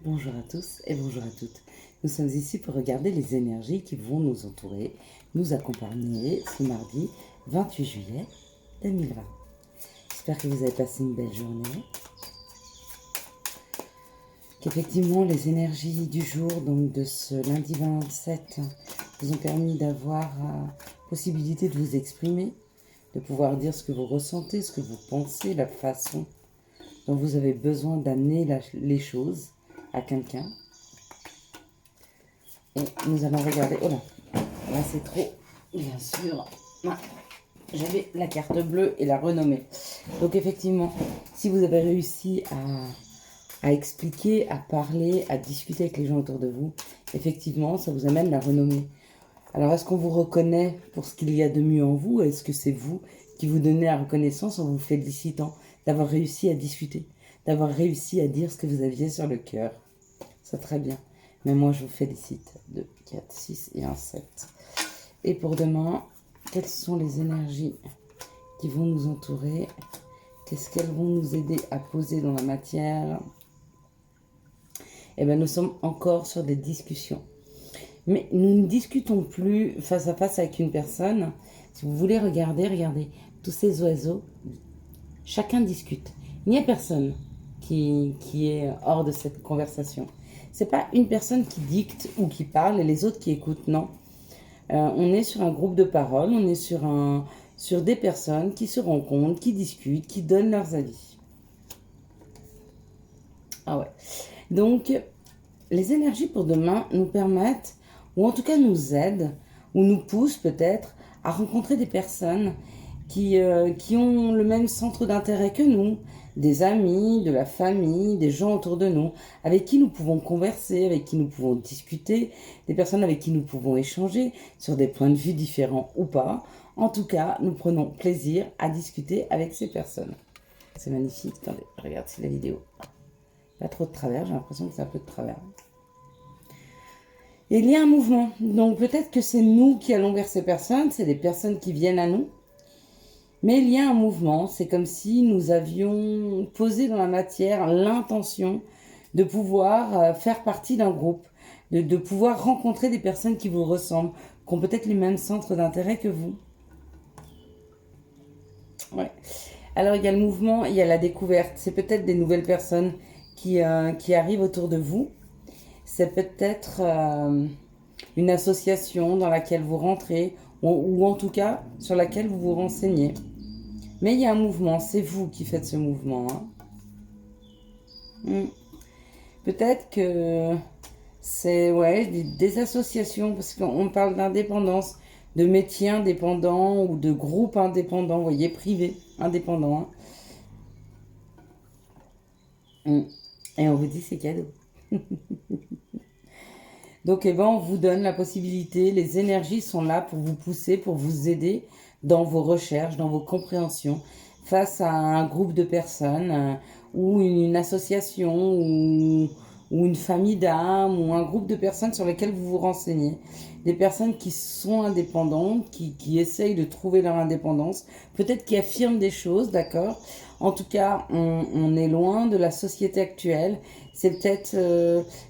Bonjour à tous et bonjour à toutes. Nous sommes ici pour regarder les énergies qui vont nous entourer, nous accompagner ce mardi 28 juillet 2020. J'espère que vous avez passé une belle journée. Qu'effectivement les énergies du jour, donc de ce lundi 27, vous ont permis d'avoir la possibilité de vous exprimer, de pouvoir dire ce que vous ressentez, ce que vous pensez, la façon dont vous avez besoin d'amener les choses à quelqu'un. Et nous allons regarder. Oh là c'est trop, bien sûr. J'avais la carte bleue et la renommée. Donc effectivement, si vous avez réussi à expliquer, à parler, à discuter avec les gens autour de vous, effectivement, ça vous amène la renommée. Alors est-ce qu'on vous reconnaît pour ce qu'il y a de mieux en vous? Est-ce que c'est vous qui vous donnez la reconnaissance en vous félicitant d'avoir réussi à discuter, d'avoir réussi à dire ce que vous aviez sur le cœur? C'est très bien. Mais moi, je vous félicite. 2, 4, 6 et un 7. Et pour demain, quelles sont les énergies qui vont nous entourer? Qu'est-ce qu'elles vont nous aider à poser dans la matière? Eh bien, nous sommes encore sur des discussions. Mais nous ne discutons plus face à face avec une personne. Si vous voulez regardez tous ces oiseaux. Chacun discute. Il n'y a personne qui est hors de cette conversation. C'est pas une personne qui dicte ou qui parle et les autres qui écoutent, non. On est sur un groupe de parole, on est sur des personnes qui se rencontrent, qui discutent, qui donnent leurs avis. Ah ouais. Donc, les énergies pour demain nous permettent, ou en tout cas nous aident, ou nous poussent peut-être à rencontrer des personnes qui ont le même centre d'intérêt que nous, des amis, de la famille, des gens autour de nous, avec qui nous pouvons converser, avec qui nous pouvons discuter, des personnes avec qui nous pouvons échanger sur des points de vue différents ou pas. En tout cas, nous prenons plaisir à discuter avec ces personnes. C'est magnifique. Attendez, je regarde si la vidéo. Pas trop de travers, j'ai l'impression que c'est un peu de travers. Et il y a un mouvement. Donc peut-être que c'est nous qui allons vers ces personnes, c'est des personnes qui viennent à nous. Mais il y a un mouvement, c'est comme si nous avions posé dans la matière l'intention de pouvoir faire partie d'un groupe, de pouvoir rencontrer des personnes qui vous ressemblent, qui ont peut-être les mêmes centres d'intérêt que vous. Ouais. Alors il y a le mouvement, il y a la découverte, c'est peut-être des nouvelles personnes qui arrivent autour de vous. C'est peut-être une association dans laquelle vous rentrez, ou en tout cas sur laquelle vous vous renseignez. Mais il y a un mouvement, c'est vous qui faites ce mouvement. Peut-être que c'est des associations, parce qu'on parle d'indépendance, de métiers indépendants ou de groupes indépendants, vous voyez, privés, indépendants. Et on vous dit c'est cadeau. Donc on vous donne la possibilité, les énergies sont là pour vous pousser, pour vous aider dans vos recherches, dans vos compréhensions, face à un groupe de personnes ou une association ou une famille d'âmes ou un groupe de personnes sur lesquelles vous vous renseignez. Des personnes qui sont indépendantes, qui essayent de trouver leur indépendance, peut-être qui affirment des choses, d'accord? En tout cas, on est loin de la société actuelle. C'est peut-être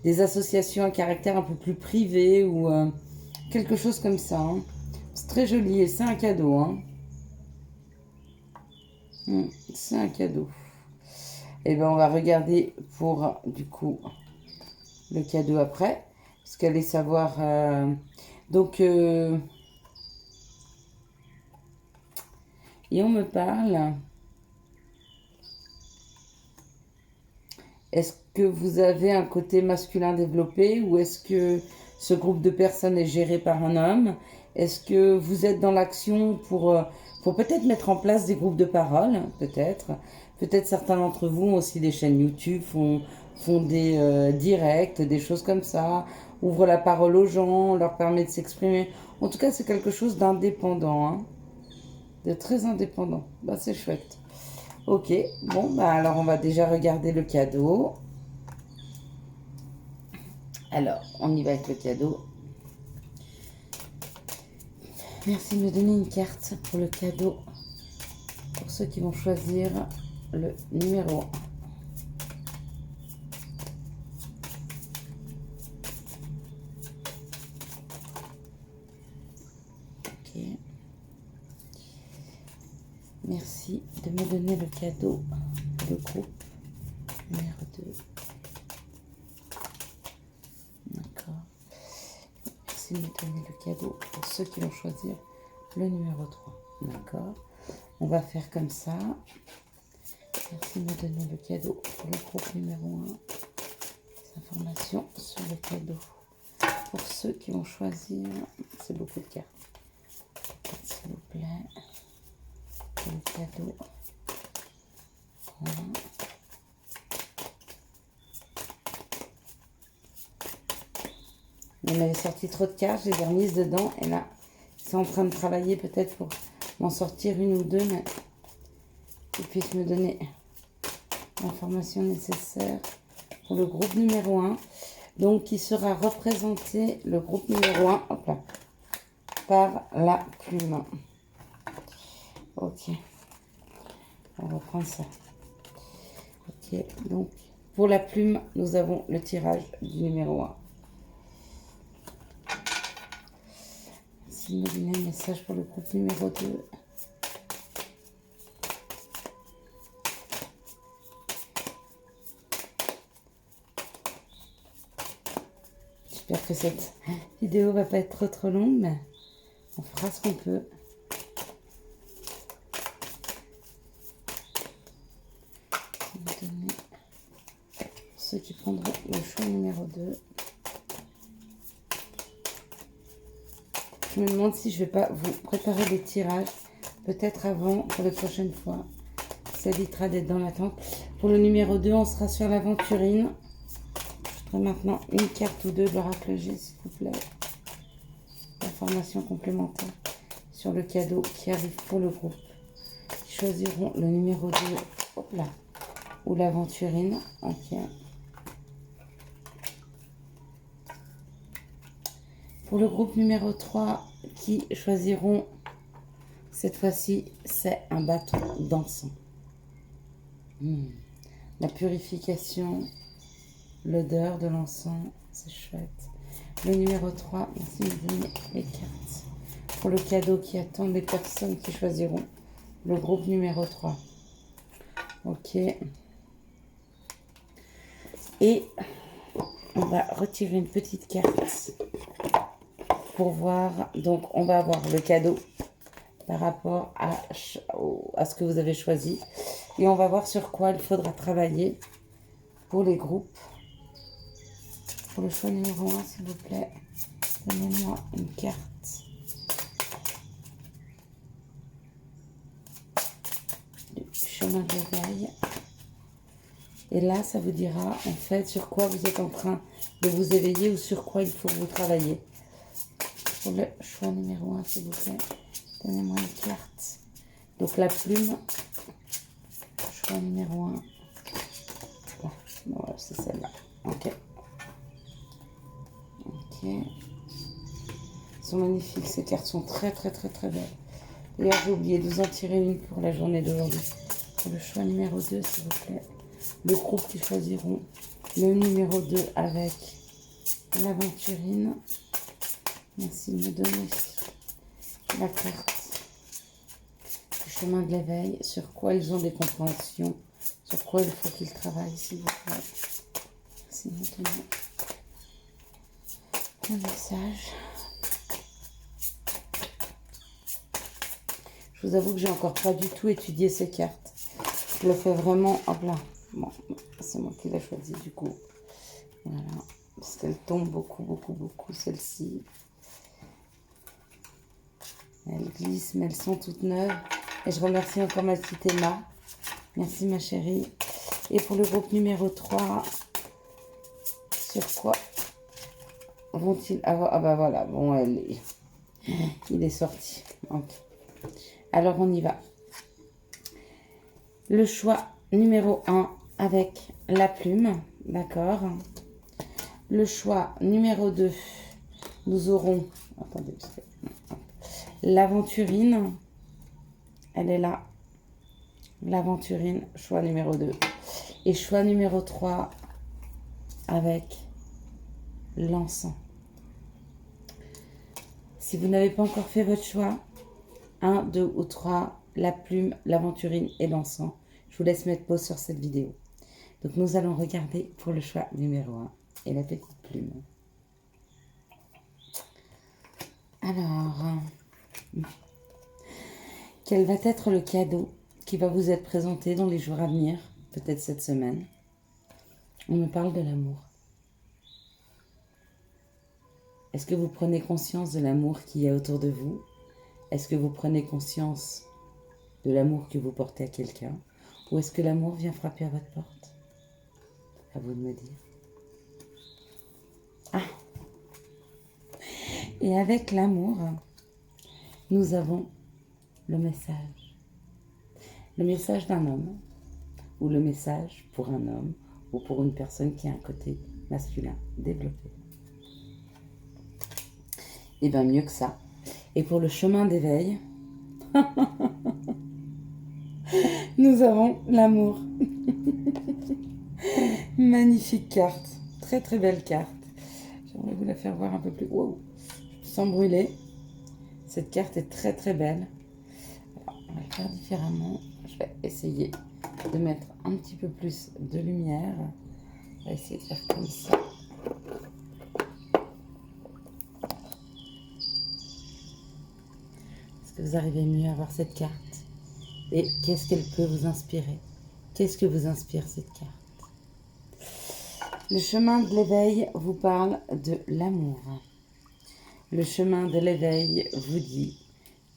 des associations à caractère un peu plus privé ou quelque chose comme ça. C'est très joli et c'est un cadeau. C'est un cadeau. Et bien on va regarder pour du coup le cadeau après. Parce qu'allez savoir... et on me parle... Est-ce que vous avez un côté masculin développé ou est-ce que ce groupe de personnes est géré par un homme? Est-ce que vous êtes dans l'action pour peut-être mettre en place des groupes de parole? Peut-être. Peut-être certains d'entre vous ont aussi des chaînes YouTube, font des directs, des choses comme ça, ouvrent la parole aux gens, leur permet de s'exprimer. En tout cas, c'est quelque chose d'indépendant, de très indépendant. Bah, c'est chouette. Ok, bon, alors on va déjà regarder le cadeau. Alors, on y va avec le cadeau. Merci de me donner une carte pour le cadeau. Pour ceux qui vont choisir le numéro. Merci de me donner le cadeau, le groupe numéro 2. D'accord. Merci de me donner le cadeau pour ceux qui vont choisir le numéro 3. D'accord. On va faire comme ça. Merci de me donner le cadeau pour le groupe numéro 1. Les informations sur le cadeau. Pour ceux qui vont choisir, c'est beaucoup de cartes. S'il vous plaît. Le cadeau. Voilà. On avait sorti trop de cartes, je les ai remises dedans. Et là, c'est en train de travailler peut-être pour m'en sortir une ou deux, mais qu'ils puissent me donner l'information nécessaire pour le groupe numéro 1. Donc, qui sera représenté, le groupe numéro 1, hop là, par la plume. Ok. On va prendre ça. Ok. Donc, pour la plume, nous avons le tirage du numéro 1. Merci de me donner un message pour le groupe numéro 2. J'espère que cette vidéo va pas être trop longue, mais on fera ce qu'on peut. Ceux qui prendront le choix numéro 2. Je me demande si je vais pas vous préparer des tirages, peut-être avant, pour les prochaines fois. Ça évitera d'être dans l'attente. Pour le numéro 2, on sera sur l'aventurine. Je ferai maintenant une carte ou deux de l'oracle G, s'il vous plaît. Information complémentaire sur le cadeau qui arrive pour le groupe. Ils choisiront le numéro 2, hop là, ou l'aventurine. Ok. Pour le groupe numéro 3, qui choisiront, cette fois-ci, c'est un bâton d'encens. La purification, l'odeur de l'encens, c'est chouette. Le numéro 3, merci de me donner les cartes. Pour le cadeau qui attend les personnes qui choisiront le groupe numéro 3. Ok. Et on va retirer une petite carte pour voir. Donc, on va avoir le cadeau par rapport à ce que vous avez choisi. Et on va voir sur quoi il faudra travailler pour les groupes. Pour le choix numéro 1, s'il vous plaît, donnez-moi une carte. Du chemin de l'éveil. Et là, ça vous dira en fait sur quoi vous êtes en train de vous éveiller ou sur quoi il faut vous travailler. Pour le choix numéro 1, s'il vous plaît, donnez-moi une carte. Donc la plume, choix numéro 1. Voilà, c'est celle-là. Ok. Ok. Elles sont magnifiques. Ces cartes sont très, très, très, très belles. D'ailleurs, j'ai oublié de vous en tirer une pour la journée d'aujourd'hui. Pour le choix numéro 2, s'il vous plaît. Le groupe qui choisiront le numéro 2 avec l'aventurine. Merci de me donner la carte du chemin de l'éveil. Sur quoi ils ont des compréhensions. Sur quoi il faut qu'ils travaillent, s'il vous plaît. Merci de me donner un message. Je vous avoue que j'ai encore pas du tout étudié ces cartes. Je le fais vraiment hop là. Bon, c'est moi qui l'ai choisi du coup. Voilà. Parce qu'elle tombe beaucoup, beaucoup, beaucoup, celle-ci. Elles glissent, mais elles sont toutes neuves. Et je remercie encore ma petite Emma. Merci ma chérie. Et pour le groupe numéro 3, sur quoi vont-ils avoir... Ah bah voilà, bon, il est sorti. Okay. Alors on y va. Le choix numéro 1 avec la plume, d'accord. Le choix numéro 2, nous aurons... Attendez, l'aventurine. Elle est là. L'aventurine, choix numéro 2. Et choix numéro 3 avec l'encens. Si vous n'avez pas encore fait votre choix, 1, 2 ou 3, la plume, l'aventurine et l'encens. Je vous laisse mettre pause sur cette vidéo. Donc nous allons regarder pour le choix numéro 1 et la petite plume. Alors, quel va être le cadeau qui va vous être présenté dans les jours à venir, peut-être cette semaine? On me parle de l'amour. Est-ce que vous prenez conscience de l'amour qu'il y a autour de vous? Est-ce que vous prenez conscience de l'amour que vous portez à quelqu'un? Ou est-ce que l'amour vient frapper à votre porte? À vous de me dire. Ah! Et avec l'amour, nous avons le message. Le message d'un homme, ou le message pour un homme, ou pour une personne qui a un côté masculin développé. Et bien mieux que ça. Et pour le chemin d'éveil, nous avons l'amour. Magnifique carte. Très très belle carte. J'aimerais vous la faire voir un peu plus. Wow. Sans brûler. Cette carte est très très belle. Alors, on va le faire différemment. Je vais essayer de mettre un petit peu plus de lumière. On va essayer de faire comme ça. Est-ce que vous arrivez mieux à voir cette carte? Et qu'est-ce qu'elle peut vous inspirer? Qu'est-ce que vous inspire cette carte? Le chemin de l'éveil vous parle de l'amour. Le chemin de l'éveil vous dit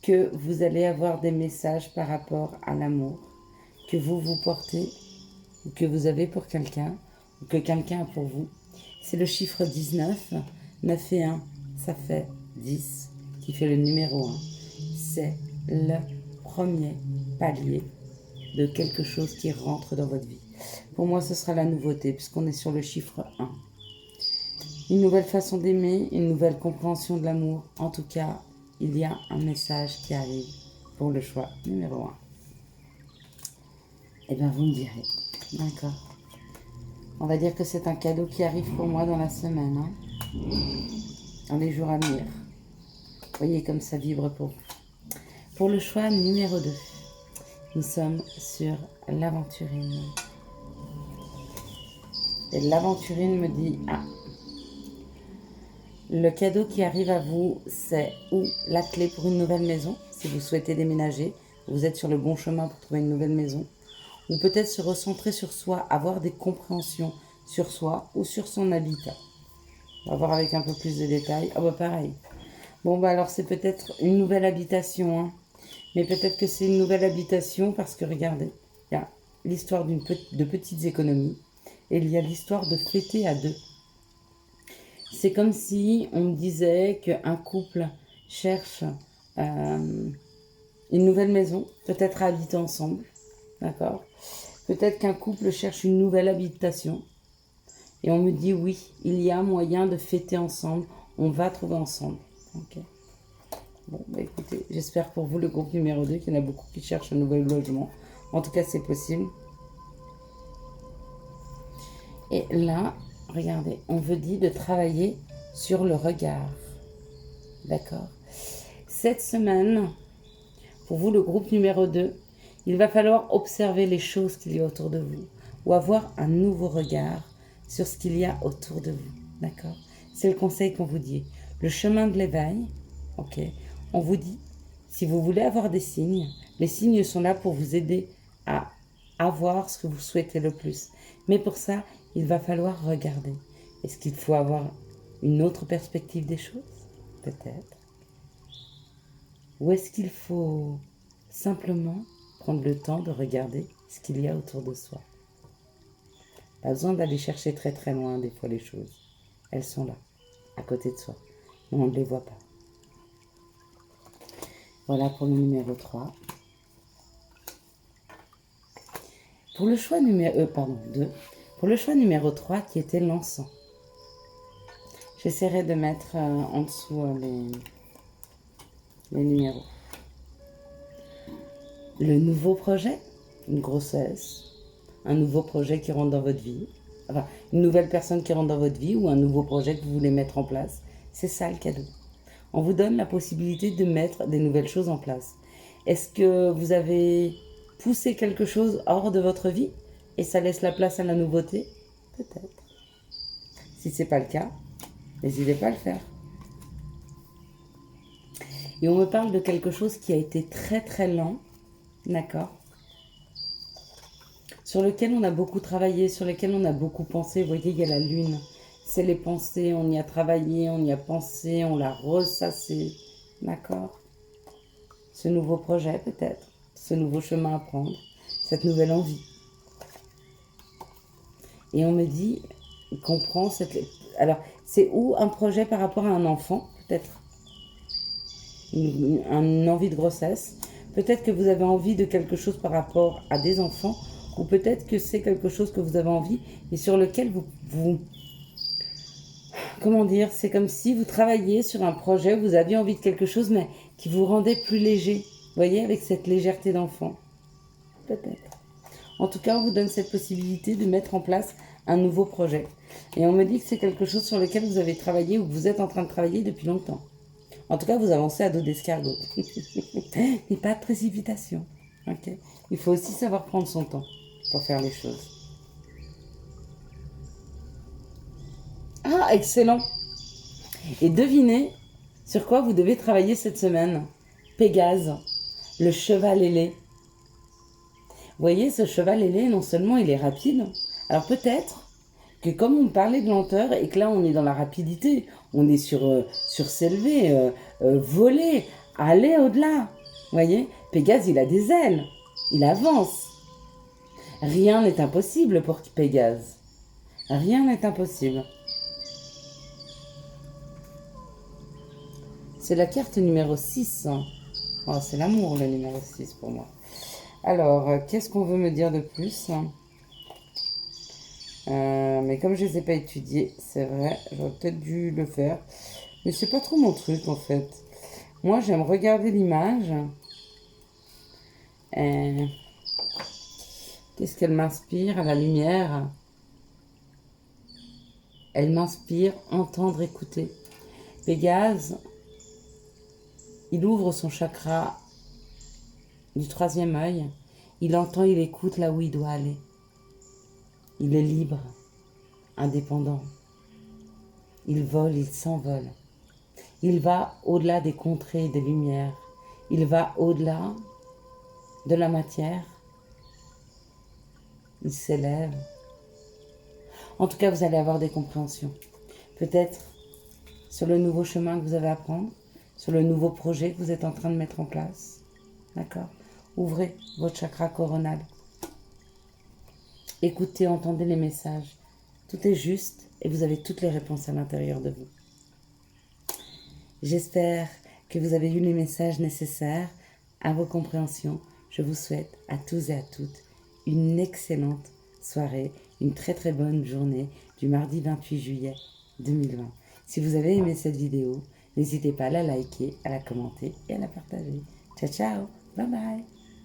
que vous allez avoir des messages par rapport à l'amour que vous portez ou que vous avez pour quelqu'un ou que quelqu'un a pour vous. C'est le chiffre 19. 9 et 1, ça fait 10, qui fait le numéro 1. C'est le premier palier de quelque chose qui rentre dans votre vie. Pour moi, ce sera la nouveauté, puisqu'on est sur le chiffre 1. Une nouvelle façon d'aimer, une nouvelle compréhension de l'amour. En tout cas, il y a un message qui arrive pour le choix numéro 1. Eh bien, vous me direz. D'accord. On va dire que c'est un cadeau qui arrive pour moi dans la semaine. Hein, dans les jours à venir. Vous voyez comme ça vibre pour vous. Pour le choix numéro 2, nous sommes sur l'aventurine. Et l'aventurine me dit, ah, le cadeau qui arrive à vous, c'est ou la clé pour une nouvelle maison, si vous souhaitez déménager, vous êtes sur le bon chemin pour trouver une nouvelle maison, ou peut-être se recentrer sur soi, avoir des compréhensions sur soi ou sur son habitat. On va voir avec un peu plus de détails. Ah bah pareil. Bon bah alors c'est peut-être une nouvelle habitation, hein. Mais peut-être que c'est une nouvelle habitation parce que regardez, il y a l'histoire de petites économies et il y a l'histoire de fêter à deux. C'est comme si on me disait qu'un couple cherche une nouvelle maison, peut-être à habiter ensemble, d'accord? Peut-être qu'un couple cherche une nouvelle habitation et on me dit oui, il y a moyen de fêter ensemble, on va trouver ensemble. Ok. Bon, bah écoutez, j'espère pour vous le groupe numéro 2 qu'il y en a beaucoup qui cherchent un nouvel logement. En tout cas, c'est possible. Et là, regardez, on vous dit de travailler sur le regard. D'accord? Cette semaine, pour vous, le groupe numéro 2, il va falloir observer les choses qu'il y a autour de vous ou avoir un nouveau regard sur ce qu'il y a autour de vous. D'accord? C'est le conseil qu'on vous dit. Le chemin de l'éveil, ok? On vous dit, si vous voulez avoir des signes, les signes sont là pour vous aider à avoir ce que vous souhaitez le plus. Mais pour ça, il va falloir regarder. Est-ce qu'il faut avoir une autre perspective des choses? Peut-être. Ou est-ce qu'il faut simplement prendre le temps de regarder ce qu'il y a autour de soi? Pas besoin d'aller chercher très très loin des fois les choses. Elles sont là, à côté de soi. Mais on ne les voit pas. Voilà pour le numéro 3. Pour le choix numéro 2. Pour le choix numéro 3 qui était l'encens. J'essaierai de mettre en dessous les numéros. Le nouveau projet, une grossesse, un nouveau projet qui rentre dans votre vie, enfin une nouvelle personne qui rentre dans votre vie ou un nouveau projet que vous voulez mettre en place. C'est ça le cadeau. On vous donne la possibilité de mettre des nouvelles choses en place. Est-ce que vous avez poussé quelque chose hors de votre vie et ça laisse la place à la nouveauté? Peut-être. Si ce n'est pas le cas, n'hésitez pas à le faire. Et on me parle de quelque chose qui a été très très lent, d'accord, sur lequel on a beaucoup travaillé, sur lequel on a beaucoup pensé. Vous voyez, il y a la lune. C'est les pensées, on y a travaillé, on y a pensé, on l'a ressassé. D'accord? Ce nouveau projet peut-être, ce nouveau chemin à prendre, cette nouvelle envie. Et on me dit qu'on prend cette... Alors, c'est ou un projet par rapport à un enfant, peut-être une envie de grossesse. Peut-être que vous avez envie de quelque chose par rapport à des enfants, ou peut-être que c'est quelque chose que vous avez envie et sur lequel vous comment dire, c'est comme si vous travailliez sur un projet, vous aviez envie de quelque chose, mais qui vous rendait plus léger. Vous voyez, avec cette légèreté d'enfant. Peut-être. En tout cas, on vous donne cette possibilité de mettre en place un nouveau projet. Et on me dit que c'est quelque chose sur lequel vous avez travaillé ou que vous êtes en train de travailler depuis longtemps. En tout cas, vous avancez à dos d'escargot. Mais pas de précipitation. Okay. Il faut aussi savoir prendre son temps pour faire les choses. Ah, excellent. Et devinez sur quoi vous devez travailler cette semaine. Pégase, le cheval ailé. Vous voyez, ce cheval ailé, non seulement il est rapide, alors peut-être que comme on parlait de lenteur et que là on est dans la rapidité, on est sur s'élever, voler, aller au-delà. Vous voyez, Pégase, il a des ailes, il avance. Rien n'est impossible pour Pégase. Rien n'est impossible. C'est la carte numéro 6. Oh, c'est l'amour, le numéro 6 pour moi. Alors, qu'est-ce qu'on veut me dire de plus? Mais comme je ne les ai pas étudiés, c'est vrai, j'aurais peut-être dû le faire. Mais c'est pas trop mon truc, en fait. Moi, j'aime regarder l'image. Qu'est-ce qu'elle m'inspire à la lumière? Elle m'inspire entendre, écouter. Pégase, il ouvre son chakra du 3e œil. Il entend, il écoute là où il doit aller. Il est libre, indépendant. Il vole, il s'envole. Il va au-delà des contrées et des lumières. Il va au-delà de la matière. Il s'élève. En tout cas, vous allez avoir des compréhensions. Peut-être sur le nouveau chemin que vous avez à prendre, sur le nouveau projet que vous êtes en train de mettre en place. D'accord? Ouvrez votre chakra coronal. Écoutez, entendez les messages. Tout est juste et vous avez toutes les réponses à l'intérieur de vous. J'espère que vous avez eu les messages nécessaires à vos compréhensions. Je vous souhaite à tous et à toutes une excellente soirée, une très très bonne journée du mardi 28 juillet 2020. Si vous avez aimé cette vidéo, n'hésitez pas à la liker, à la commenter et à la partager. Ciao ciao, bye bye.